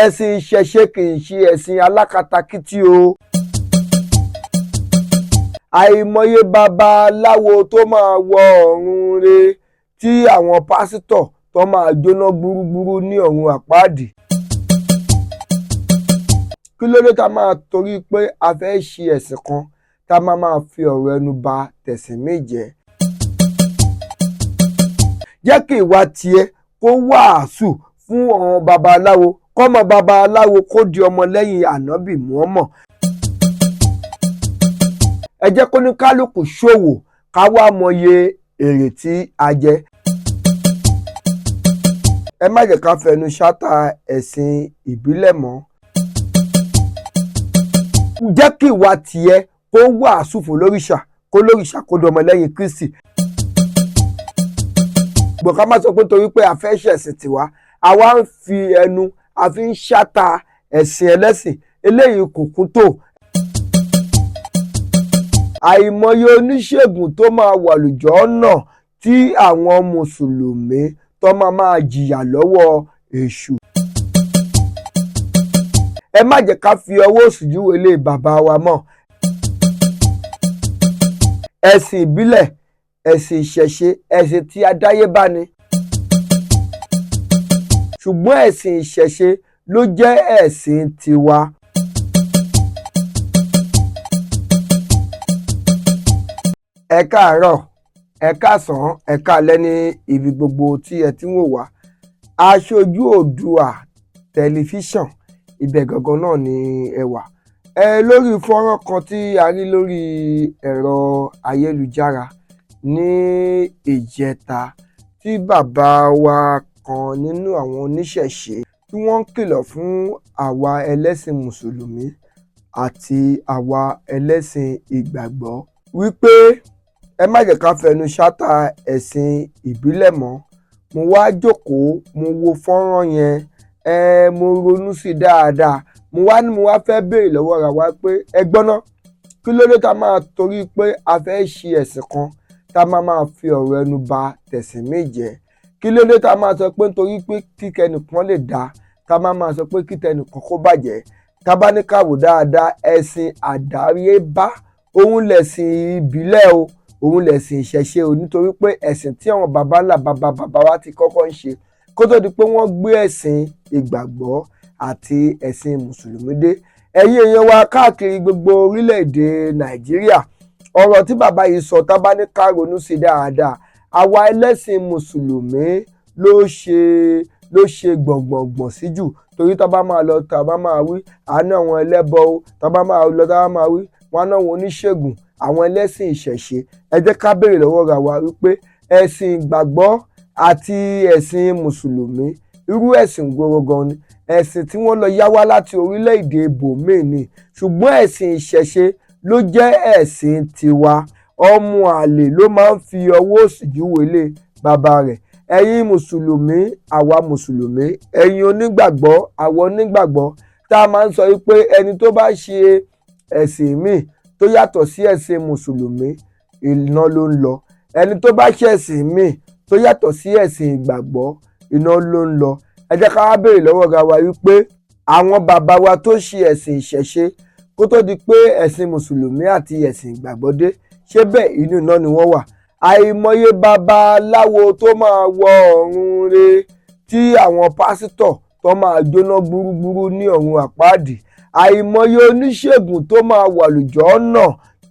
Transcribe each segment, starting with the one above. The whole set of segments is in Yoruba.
ẹ̀sìn ìṣẹ̀ṣe kì í ṣe ẹ̀sìn alákatakítí o. Àìmọye babaláwo tó máa wọ ọ̀run re tí àwọn pásítọ̀ tó máa jóná gbúrúgbúrú ní ọ̀run àpáàdì. Kí ló dé tá máa torí pé a fẹ́ ṣe ẹ̀sìn kan tá máa fi ọ̀rọ̀ ẹnu ba tẹ̀sìn míì jẹ́? Jẹ́ kí ìwà tiẹ̀ kó wàásù fún àwọn babaláwo, kọ́mọ babaláwo kó di ọmọlẹ́yìn ànábì Muhammad. Ẹ jẹ́ kó ní kálukú ṣòwò ká wá mọye èrè tí a jẹ. Ẹ má jẹ́ ká fẹnu ṣátà ẹ̀sìn ìbílẹ̀ mọ́. Jẹ́ kí ìwà tiẹ̀ kó wàásù fún lórìṣà, kó lórìṣà kó di ọmọlẹ́yìn Kristi. Gbọ̀n ká má sọ pé torí pé a fẹ́ ṣẹ̀sìn tiwa, àwa ń fi ẹnu a fi ń ṣátà ẹ̀sìn ẹlẹ́sìn, eléyìí kò kún tó. Àìmọye oníṣègùn tó máa wà lùjọ́nà tí àwọn mùsùlùmí tó máa jìyà lọ́wọ́ èṣù. Ẹ má jẹ́ ká fi ọwọ́ òsì júwe ilé bàbá wa mọ́. Ẹ̀sìn ìbílẹ̀, ẹ̀sìn ìṣẹ̀ṣe, ẹ̀sìn tí adáyébá ni. Ṣùgbọ́n ẹ̀sìn ìṣẹ̀ṣe ló jẹ́ ẹ̀sìn tiwa. Ẹ káàárọ̀, ẹ káàsán, ẹ káalẹ́ ní ibi gbogbo tí ẹ ti ń wò wá. Aṣojú Oòduà tẹlifíṣàn, ibẹ̀ gangan náà ni ẹ wà. Lórí fọ́nrán kan tí a rí lórí ẹ̀rọ ayélujára ní ìjẹta tí bàbá wa kan nínú àwọn oníṣẹ̀ṣe tí wọ́n ń kìlọ̀ fún àwa ẹlẹ́sìn mùsùlùmí àti àwa ẹlẹ́sìn ìgbàgbọ́ wípé ẹ má jẹ́ ká fẹnu ṣátà ẹ̀sìn ìbílẹ̀ mọ́. Mo wá jókòó, mo wo fọ́nrán yẹn, mo ronú sí i dáadáa. Mo wá fẹ́ béèrè lọ́wọ́ ra wa pé ẹ gbọ́ná, kí ló dé tá máa torí pé a fẹ́ ṣe ẹ̀sìn kan tá máa fi ọ̀rọ̀ ẹnu ba tẹ̀sìn míì jẹ́? Kí ló dé tá máa sọ pé nítorí pé kíkẹ́nìkan lè dá tá máa sọ pé kíkẹ́nìkan kó bàjẹ́? Tá bá ní ká wò dáadáa, ẹ̀sìn àdáyébá òun lẹ̀sìn ìbílẹ̀ o, òun lẹ̀sìn ìṣẹ̀ṣe o, nítorí pé ẹ̀sìn tí àwọn baba ńlá bàbá wa ti kọ́kọ́ ń ṣe kó tó di pé wọ́n gbé ẹ̀sìn ìgbàgbọ́ àti ẹ̀sìn mùsùlùmí dé. Ẹ̀yin èèyàn wa káàkiri gbogbo orílẹ̀-èdè Nàìjíríà, ọ̀rọ̀ tí bàbá yìí sọ tá bá ní ká ronú sí dáadáa, àwa ẹlẹ́sìn mùsùlùmí ló ṣe gbọ̀ngbọ̀ngbọ̀n sí jù, torí tá bá máa lọ tá bá máa wí àánú àwọn ẹlẹ́bọ o, tá bá máa lọ tá bá máa wí wọn náà wọn oníṣègùn, àwọn ẹlẹ́sìn ìṣẹ̀ṣe. Ẹ jẹ́ ká béèrè lọ́wọ́ ra wa wípé ẹ̀sìn ìgbàgbọ́ àti ẹ̀sìn mùsùlùmí irú ẹ̀sìn gbogbo gan ni? Ẹ̀sìn tí wọ́n lọ yá wá láti orílẹ̀-èdè ibòmíì ni, ṣùgbọ́n ẹ̀sìn ìṣẹ̀ṣe ló jẹ́ ẹ̀sìn tiwa. Ọmọ àlè ló máa ń fi ọwọ́ òsì júwe ilé bàbá rẹ̀. Ẹ̀yin mùsùlùmí, àwa mùsùlùmí, ẹ̀yin onígbàgbọ́, àwa onígbàgbọ́, tá a máa ń sọ wípé ẹni tó bá ṣe ẹ̀sìn míì tó yàtọ̀ sí ẹ̀sìn mùsùlùmí iná ló ń lọ. Ẹni tó bá ṣe ẹ̀sìn míì tó yàtọ̀ sí ẹ̀sìn ìgbàgbọ́ iná ló ń lọ. Ẹ jẹ́ ká wá béèrè lọ́wọ́ ra wa wípé àwọn bàbá wa tó ṣe ẹ̀sìn ìṣẹ̀ṣe kó tó di pé ẹ̀sìn mùsùlùmí àti ẹ̀sìn ìgbàgbọ́ dé, ṣé bẹ́ẹ̀ inú iná ni wọ́n wà? Àìmọye babaláwo tó máa wọ ọ̀run re tí àwọn pásítọ̀ tó máa jóná gbúrúgbúrú ní ọ̀run àpáàdì. Àìmọye oníṣègùn tó máa wà lùjọ́nà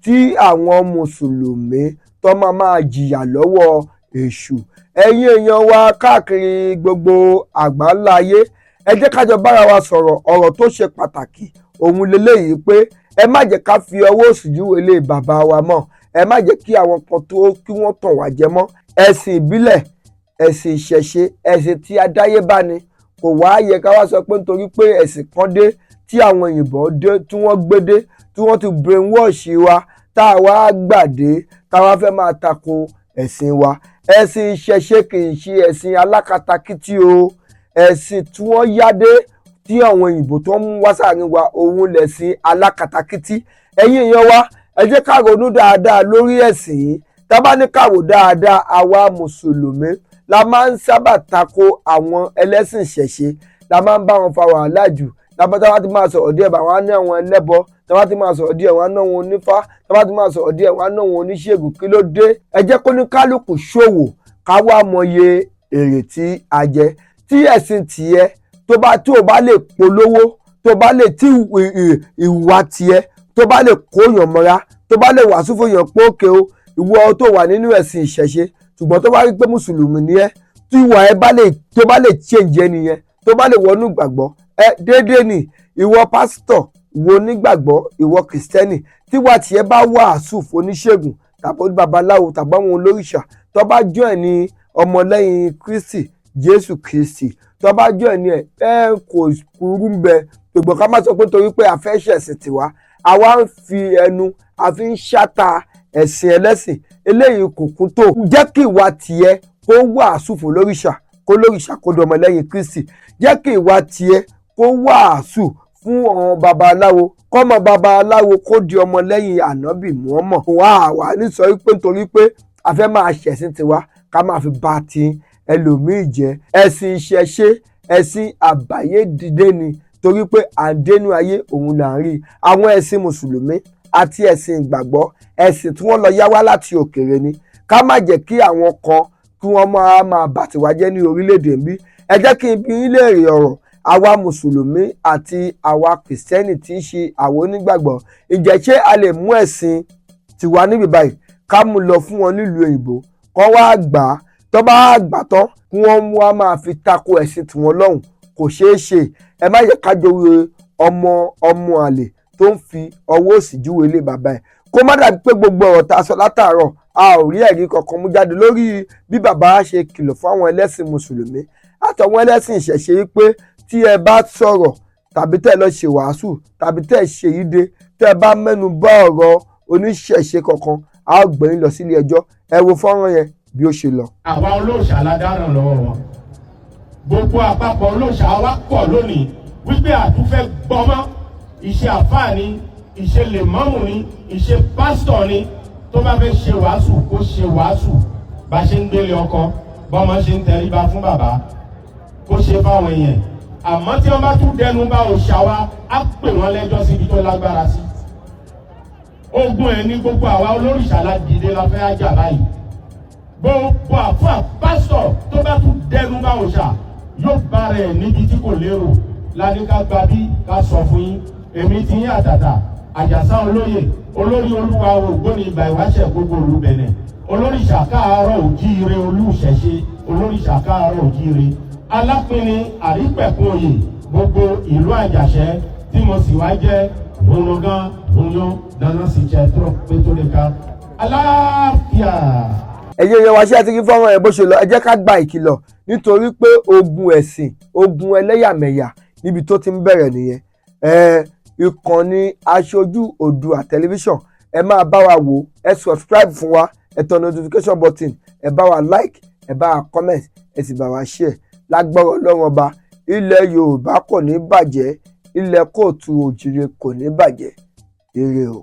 tí àwọn mùsùlùmí tó máa jìyà lọ́wọ́ èṣù. Ẹ̀yin èèyàn wa káàkiri gbogbo àgbáńlá ayé, ẹ jẹ́ ká jọ bára wa sọ̀rọ̀. Ọ̀rọ̀ tó ṣe pàtàkì òun leléyìí pé ẹ má jẹ́ ká fi ọwọ́ òsì júwe ilé bàbá wa mọ́. Ẹ má jẹ́ kí àwọn kan kí wọ́n tàn wá jẹ mọ́. Ẹ̀sìn ìbílẹ̀, ẹ̀sìn ìṣẹ̀ṣe, ẹ̀sìn tí adáyébá ni. Kò wá yẹ ká wá sọ pé nítorí pé ẹ̀sìn kan dé tí àwọn òyìnbó dé tí wọ́n gbé dé tí wọ́n ti brainwash wa tá a wá gbàdé tá a wá fẹ́ máa tako ẹ̀sìn wa. Ẹ̀sìn ìṣẹ̀ṣe kì í ṣe ẹ̀sìn alákatakítí o. Ẹ̀sìn tí wọ́n yá dé tí àwọn òyìnbó tó ń wá sáàrin wa òun lẹ̀sìn alákatakítí. Ẹ̀yin èèyàn wa, ẹ jẹ́ ká ronú dáadáa lórí ẹ̀sìn yìí. Tá bá ní ká wò dáadáa, àwa mùsùlùmí la máa ń sábà tako àwọn ẹlẹ́sìn ìṣẹ̀ṣe, la máa ń bá wọn fa wàhálà jù. Tábá ti máa sọ̀rọ̀ díẹ̀ bá wọn á ní àwọn ẹlẹ́bọ, tábá ti máa sọ̀rọ̀ díẹ̀ wọn á ná wọn onífá, tábá ti máa sọ̀rọ̀ díẹ̀ wọn á ná wọn oníṣègùn. Kí ló dé? Ẹ jẹ́ kó ní kálukú ṣòwò ká wá mọye èrè tí a jẹ. Tí ẹ̀sìn tiẹ̀ tó bá lè polówó, tó bá lè tí ìwà tiẹ̀ tó bá lè kóyàn mọ́ra, tó bá lè wàásù fún èèyàn pé òkè o ìwọ tó wà nínú ẹ̀sìn ìṣẹ̀ṣe ṣùgbọ́n tó bá rí pé mùsùlùmí ni ẹ́, tí ìwà ẹ tó bá lè change ẹnìyẹn, tó bá lè wọnú ìgbàgbọ́ déédéé ni. Ìwọ pásítọ̀, ìwọ onígbàgbọ́, ìwọ kìrìsìtẹ́nì, tíwà tiẹ̀ bá wàásù fún oníṣègùn tàbí babaláwo tàbí àwọn olórìṣà, tó bá jọ ẹ̀ ní ọmọlẹ́yìn Kristi Jésù Kristi, tó bá jọ ẹ̀ ní kò kúrú ń bẹ. Ṣùgbọ́n ká má sọ pé torí pé a fẹ́ ṣẹ̀sìn tiwa, àwa ń fi ẹnu àfi ń ṣáta ẹ̀sìn ẹlẹ́sìn, eléyìí kò kún tó. Jẹ́ kí ìwà tiẹ̀ kó wàásù fún olórìṣà, kó lórìṣà kó dọmọlẹ́yìn Kristi. Jẹ́ kí ìwà tiẹ̀ kó wàásù fún ọmọ babaláwo, kọ́mọ babaláwo kó di ọmọlẹ́yìn ànábì Muhammad. Wà ní sọ pé nítorí pé a fẹ́ máa ṣẹ̀sìn tiwa ká máa fi bá ti ẹlòmíì jẹ́. Ẹ̀sìn ìṣẹ̀ṣe ẹ̀sìn àbáyédìde ni, torí pé à ń dénú ayé òun là ń rí. Àwọn ẹ̀sìn mùsùlùmí àti ẹ̀sìn ìgbàgbọ́, ẹ̀sìn tí wọ́n lọ yá wá láti òkèèrè ni. Ká má jẹ́ kí àwọn kan kí wọ́n máa bà tiwa jẹ́ ní orílẹ̀-èdè níbí. Ẹ jẹ́ kí n bi yín léèrè ọ̀rọ̀, àwa mùsùlùmí àti àwa kìrìsìtẹ́nì tí í ṣe àwọn onígbàgbọ́, ǹjẹ́ ṣé a lè mú ẹ̀sìn tiwa níbi báyìí ká mú lọ fún wọn nílùú òyìnbó kọ́ wá gbà á, tó bá gbà tán kí wọ́n wá máa fi tako ẹ̀sìn tiwọn lọ́hùn? Kò ṣeé ṣe. Ẹ má yẹ ká jowó ọmọ àlè tó ń fi ọwọ́ òsì júwe ilé bàbá ẹ̀. Kó má dàbí pé gbogbo ọ̀rọ̀ tá a sọ látàárọ̀ a ò rí ẹ̀rí kankan mú jáde lórí bí bàbá ṣe kìlọ̀ fún àwọn ẹlẹ́sìn mùsùlùmí àtàwọn ẹlẹ́sìn ìṣẹ̀ṣe wípé tí ẹ bá sọ̀rọ̀ tàbí tẹ́ ẹ lọ ṣe wàásù tàbí tẹ́ ẹ ṣe yíde, tẹ́ ẹ bá mẹ́nu bà ọ̀rọ̀ oníṣẹ̀ṣe kankan, a ó gbé yín lọ sílé ẹjọ́. Ẹ wo fọ́nrán yẹn bí ó ṣe lọ. Àwa olóòṣà la dáràn lọ́wọ́ wọn. Gbogbo àpapọ̀ olóòṣà wa pọ̀ lónìí wípé àtúfẹ́ gbọ́mọ́ ìṣe àfáà ni, ìṣe lèmọ́mù ni, ìṣe pásítọ̀ ni. Tó bá fẹ́ ṣe wàásù kó ṣe wàásù bá ṣe ń gbélé ọkọ, bọ́mọ ṣe ń tẹríba fún bàbá, kó ṣe fáwọn èèyàn. Àmọ́ tí wọ́n bá tún dẹnu bá òòṣà wa, á pè wọ́n lẹ́jọ́ síbi tó lágbára sí. Ogun ẹ̀ ní gbogbo àwa olórìṣà la dìde la fẹ́ ájà báyìí. Gbogbo àfáà pásítọ̀ tó bá tún dẹnu bá òòṣà yóò bá rẹ̀ níbi tí kò lérò. Lani ká gba bí ká sọ fún yín. Èmi ti yín àtàtà Àjàsá olóyè olórí olúwa ògbóni ìgbà ìwáṣẹ̀ gbogbo olúbẹ̀nẹ̀, olórìṣà káàárọ̀ òjíire olúṣẹ̀ṣe, olórìṣà káàárọ̀ òjíire, alápinni àrípẹ̀kun oyè gbogbo ìlú Àjàṣẹ́ tí mo sì wá jẹ́ ònàgán òyàn dáná sí jẹ́ tó pétólíkà aláàfíà. Ẹ̀yin èèyàn wa ṣé ẹ ti rí fọ́nrán ẹ̀ bó ṣe lọ? Ẹ jẹ́ ká gba ìkìlọ̀ nítorí pé ogun ẹ̀sìn, ogun ẹlẹ́yàmẹ̀yà níbi tó ti ń bẹ̀rẹ̀ nìyẹn. Ìkànnì Aṣojú Oòduà tẹlifíṣàn, ẹ máa bá wa wò, ẹ subscribe fún wa, ẹ tàn notification button, ẹ bá wa like, ẹ bá wa comment, ẹ sì bá wa share. Lágbára Ọlọ́run ọba, ilẹ̀ Yorùbá kò ní bàjẹ́, ilẹ̀ kóòtù òjìrè kò ní bàjẹ́. Ire o.